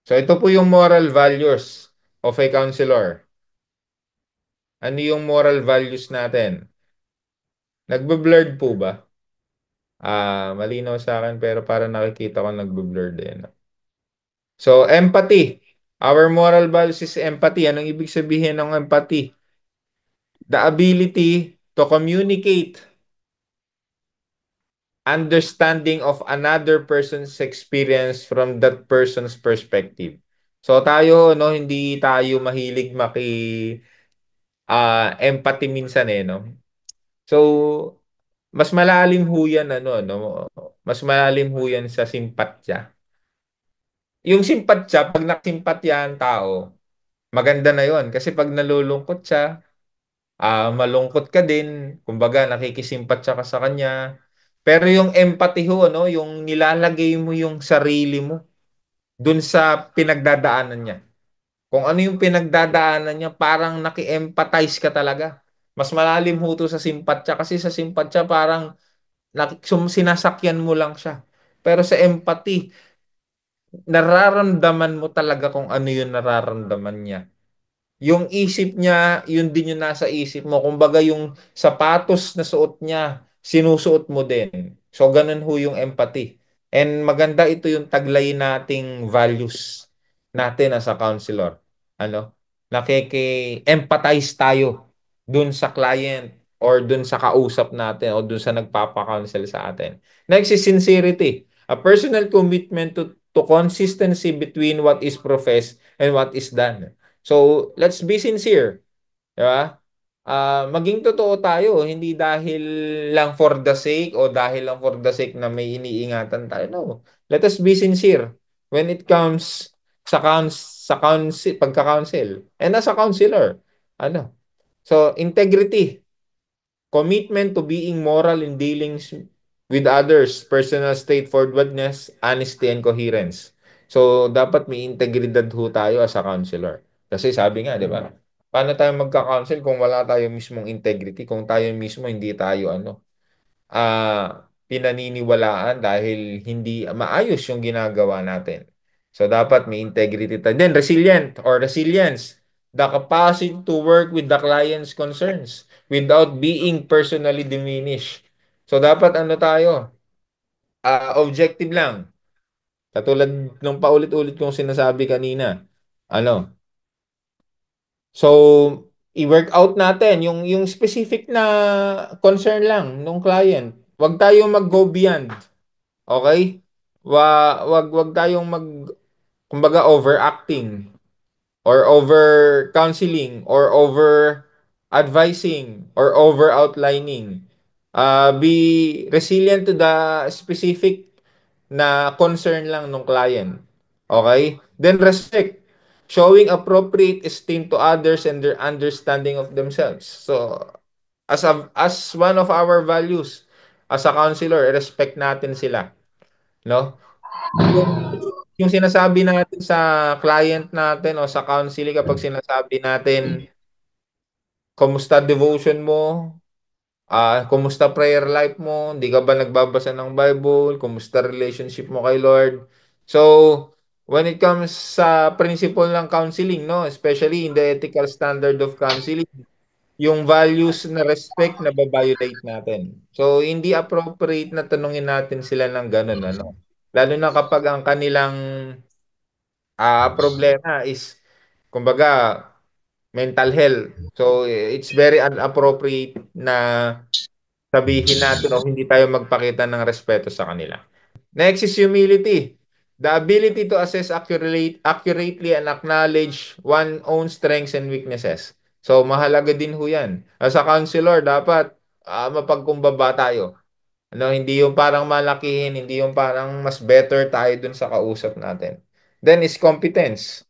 So ito po yung moral values of a counselor. Ano yung moral values natin? Nagbe-blurred po ba? Malinaw sa akin pero para nakikita ko nagbe-blurred din. So, empathy. Our moral values is empathy. Anong ibig sabihin ng empathy? The ability to communicate understanding of another person's experience from that person's perspective. So tayo no hindi tayo mahilig empathy minsan no. So mas malalim ho yan ano no. Mas malalim ho yan sa simpatya. Yung simpatya pag nakasimpatya ang tao, maganda na yon kasi pag nalulungkot siya, malungkot ka din, kumbaga nakikisimpatya ka sa kanya. Pero yung empathy ho, no, yung nilalagay mo yung sarili mo dun sa pinagdadaanan niya. Kung ano yung pinagdadaanan niya, parang naki-empathize ka talaga. Mas malalim ho to sa simpatya kasi sa simpatya parang sinasakyan mo lang siya. Pero sa empathy, nararamdaman mo talaga kung ano yung nararamdaman niya. Yung isip niya, yun din yung nasa isip mo. Kumbaga yung sapatos na suot niya, sinusuot mo din. So, ganun ho yung empathy. And maganda ito yung taglay nating values natin as a counselor. Ano? Nakiki-empathize tayo dun sa client or dun sa kausap natin o dun sa nagpapa-counsel sa atin. Next is sincerity. A personal commitment to consistency between what is professed and what is done. So, let's be sincere. Di ba? Maging totoo tayo, hindi dahil lang for the sake o dahil lang for the sake na may iniingatan tayo. No. Let us be sincere when it comes sa pagka-counsel. And as a counselor, ano? So, integrity, commitment to being moral in dealings with others, personal straightforwardness, honesty, and coherence. So, dapat may integridad ho tayo as a counselor. Kasi sabi nga, di ba? Paano tayo magka-counsel kung wala tayo mismong integrity, kung tayo mismo hindi tayo pinaniniwalaan dahil hindi maayos yung ginagawa natin. So, dapat may integrity tayo. Then, resilient or resilience, the capacity to work with the client's concerns without being personally diminished. So, dapat ano tayo? Objective lang. Katulad ng paulit-ulit kong sinasabi kanina. Ano? So, i-work out natin yung specific na concern lang ng client. Huwag tayong mag-go beyond. Okay? Wag tayong kumbaga overacting or over counseling or over advising or over outlining. Be resilient to the specific na concern lang ng client. Okay? Then respect. Showing appropriate esteem to others and their understanding of themselves. So, as one of our values as a counselor, respect natin sila, no? Yung yung sinasabi natin sa client natin o sa counseling kapag sinasabi natin, kumusta devotion mo? Kumusta prayer life mo? Hindi ka ba nagbabasa ng Bible? Kumusta relationship mo kay Lord? So, when it comes sa principle ng counseling, no, especially in the ethical standard of counseling, yung values na respect na babiolate natin. So, hindi appropriate na tanungin natin sila ng ganun, ano. Lalo na kapag ang kanilang problema is, kumbaga, mental health. So, it's very inappropriate na sabihin natin o hindi tayo magpakita ng respeto sa kanila. Next is humility. The ability to assess accurately and acknowledge one's own strengths and weaknesses. So, mahalaga din ho yan. As a counselor, dapat mapagkumbaba tayo. Ano, hindi yung parang malakihin, hindi yung parang mas better tayo dun sa kausap natin. Then is competence.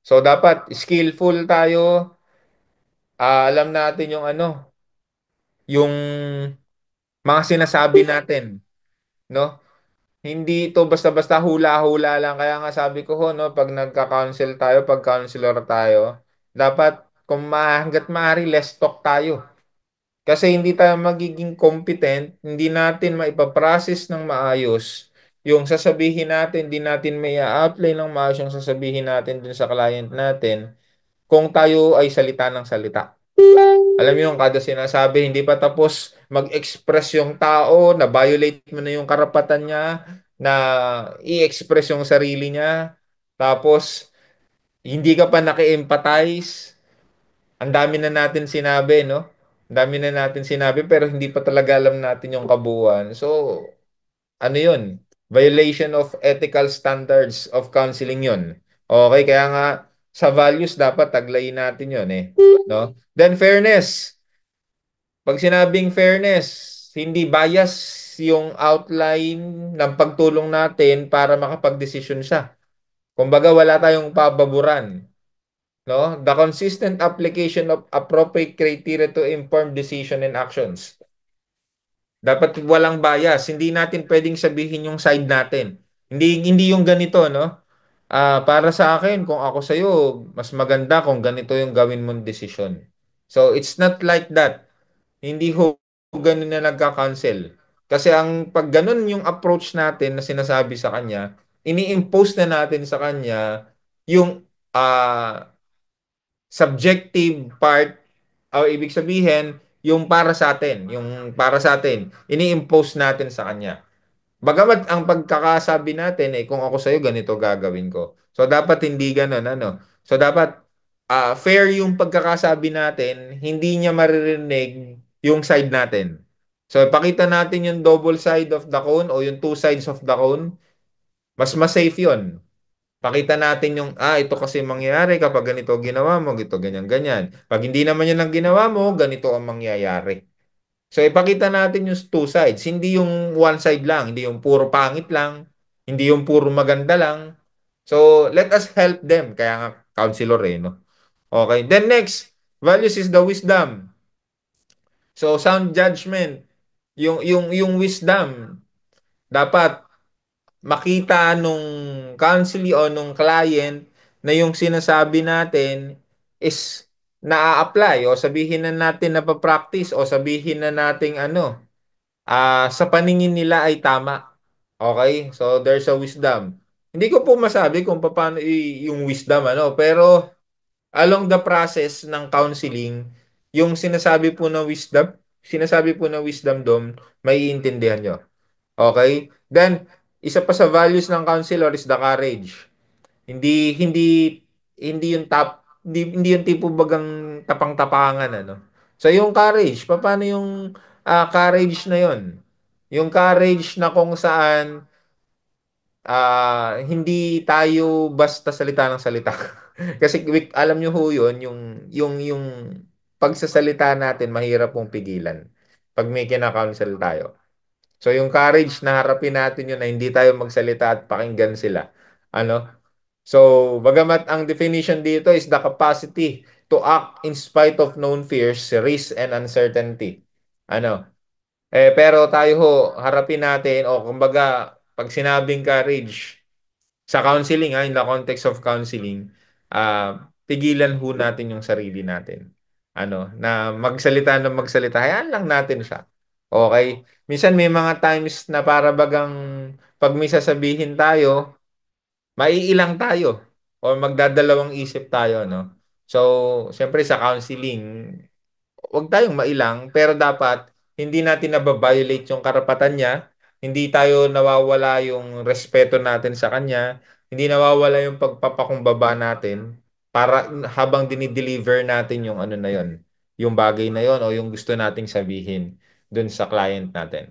So, dapat skillful tayo. Alam natin yung yung mga sinasabi natin, no? Hindi ito basta-basta hula-hula lang. Kaya nga sabi ko ho, no, pag nagka-counsel tayo, pag counselor tayo, dapat hanggat maaari, less talk tayo. Kasi hindi tayo magiging competent, hindi natin maipaprocess ng maayos yung sasabihin natin, di natin may apply ng maayos yung sasabihin natin dun sa client natin kung tayo ay salita ng salita. Alam mo yung kada sinasabi, hindi pa tapos mag-express yung tao, na violate mo na yung karapatan niya, na i-express yung sarili niya, tapos hindi ka pa naki-empathize. Ang dami na natin sinabi, no? Ang dami na natin sinabi pero hindi pa talaga alam natin yung kabuuan. So, ano yun? Violation of ethical standards of counseling yun. Okay, kaya nga sa values dapat taglayin natin yun eh. No? Then fairness. Pag sinabing fairness, hindi bias yung outline ng pagtulong natin para makapagdesisyon siya. Kumbaga wala tayong pababuran. No? The consistent application of appropriate criteria to inform decision and actions. Dapat walang bias. Hindi natin pwedeng sabihin yung side natin. Hindi yung ganito, no? Para sa akin, kung ako sa'yo, mas maganda kung ganito yung gawin mong desisyon. So, it's not like that. Hindi ho ganun na nagka-cancel. Kasi ang pag ganun yung approach natin na sinasabi sa kanya, ini-impose na natin sa kanya yung subjective part o ibig sabihin yung para sa atin, ini-impose natin sa kanya. Bagamat ang pagkakasabi natin kung ako sa'yo ganito gagawin ko. So dapat hindi ganoon ano. So dapat fair yung pagkakasabi natin, hindi niya maririnig yung side natin. So ipakita natin yung double side of the coin o yung two sides of the coin, mas safe 'yun. Pakita natin yung, ito kasi mangyayari kapag ganito ginawa mo, gito, ganyan, ganyan. Pag hindi naman yan ang ginawa mo, ganito ang mangyayari. So, ipakita natin yung two sides. Hindi yung one side lang. Hindi yung puro pangit lang. Hindi yung puro maganda lang. So, let us help them. Kaya nga, counselor no? Okay. Then next, values is the wisdom. So, sound judgment. Yung wisdom, dapat makita nung counselee o nung client na yung sinasabi natin is na-apply o sabihin na natin na pa-practice o sabihin na nating sa paningin nila ay tama. Okay? So there's a wisdom. Hindi ko po masabi kung paano yung wisdom pero along the process ng counseling, yung sinasabi po na wisdom doon, may iintindihan nyo. Okay? Then, isa pa sa values ng counselor is the courage. Hindi hindi hindi yung hindi yung tipo bagang tapang-tapangan So yung courage, paano yung courage na yon? Yung courage na kung saan hindi tayo basta salita ng salita. Kasi alam nyo ho yun, yung pagsasalita natin mahirap pong pigilan pag may kinakounsel tayo. So yung courage na harapin natin yun na hindi tayo magsalita at pakinggan sila. Ano? So, bagamat ang definition dito is the capacity to act in spite of known fears, risk, and uncertainty. Ano? Pero tayo ho, harapin natin, o kumbaga, pag sinabing courage, sa counseling, in the context of counseling, pigilan ho natin yung sarili natin. Na magsalita ng magsalita, hayaan lang natin siya. Okay? Minsan may mga times na para bagang pag may sasabihin tayo, maiilang tayo o magdadalawang isip tayo, no? So, siyempre sa counseling, huwag tayong mailang, pero dapat hindi natin nababiolate yung karapatan niya, hindi tayo nawawala yung respeto natin sa kanya, hindi nawawala yung pagpapakumbaba natin para habang dinideliver natin yung ano na yon, yung bagay na yon o yung gusto nating sabihin dun sa client natin.